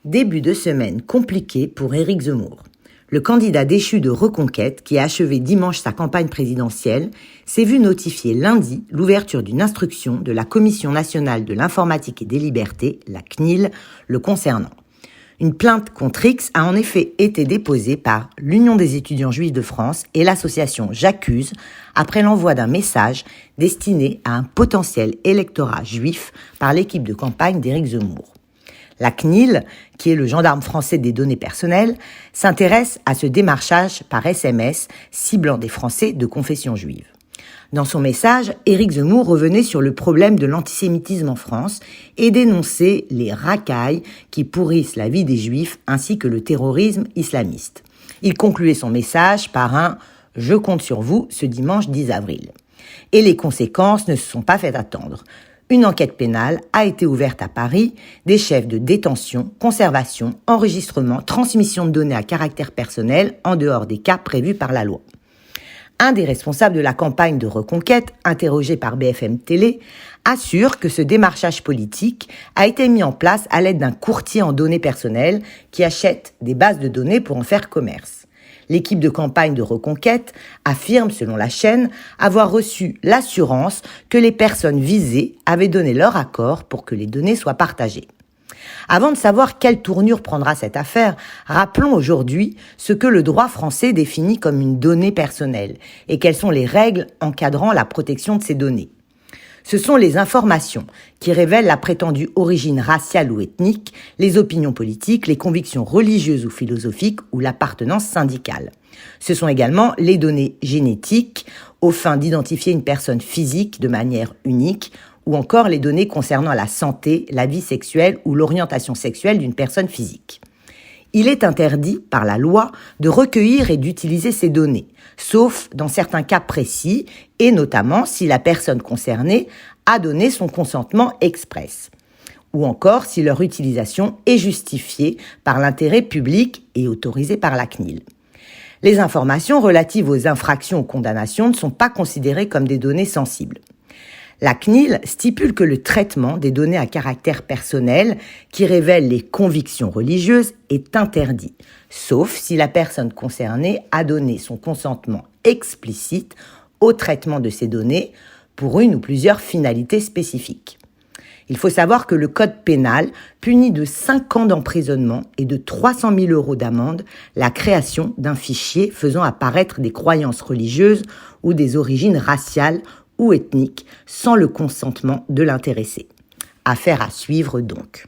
Début de semaine compliqué pour Éric Zemmour. Le candidat déchu de Reconquête, qui a achevé dimanche sa campagne présidentielle, s'est vu notifier lundi l'ouverture d'une instruction de la Commission nationale de l'informatique et des libertés, la CNIL, le concernant. Une plainte contre X a en effet été déposée par l'Union des étudiants juifs de France et l'association J'accuse après l'envoi d'un message destiné à un potentiel électorat juif par l'équipe de campagne d'Éric Zemmour. La CNIL, qui est le gendarme français des données personnelles, s'intéresse à ce démarchage par SMS ciblant des Français de confession juive. Dans son message, Éric Zemmour revenait sur le problème de l'antisémitisme en France et dénonçait les racailles qui pourrissent la vie des Juifs ainsi que le terrorisme islamiste. Il concluait son message par un « Je compte sur vous ce dimanche 10 avril ». Et les conséquences ne se sont pas fait attendre. Une enquête pénale a été ouverte à Paris, des chefs de détention, conservation, enregistrement, transmission de données à caractère personnel en dehors des cas prévus par la loi. Un des responsables de la campagne de Reconquête, interrogé par BFM Télé, assure que ce démarchage politique a été mis en place à l'aide d'un courtier en données personnelles qui achète des bases de données pour en faire commerce. L'équipe de campagne de Reconquête affirme, selon la chaîne, avoir reçu l'assurance que les personnes visées avaient donné leur accord pour que les données soient partagées. Avant de savoir quelle tournure prendra cette affaire, rappelons aujourd'hui ce que le droit français définit comme une donnée personnelle et quelles sont les règles encadrant la protection de ces données. Ce sont les informations qui révèlent la prétendue origine raciale ou ethnique, les opinions politiques, les convictions religieuses ou philosophiques ou l'appartenance syndicale. Ce sont également les données génétiques aux fins d'identifier une personne physique de manière unique ou encore les données concernant la santé, la vie sexuelle ou l'orientation sexuelle d'une personne physique. Il est interdit par la loi de recueillir et d'utiliser ces données, sauf dans certains cas précis et notamment si la personne concernée a donné son consentement express, ou encore si leur utilisation est justifiée par l'intérêt public et autorisée par la CNIL. Les informations relatives aux infractions ou condamnations ne sont pas considérées comme des données sensibles. La CNIL stipule que le traitement des données à caractère personnel qui révèlent les convictions religieuses est interdit, sauf si la personne concernée a donné son consentement explicite au traitement de ces données pour une ou plusieurs finalités spécifiques. Il faut savoir que le code pénal punit de 5 ans d'emprisonnement et de 300 000 € d'amende la création d'un fichier faisant apparaître des croyances religieuses ou des origines raciales ou ethniques sans le consentement de l'intéressé. Affaire à suivre donc.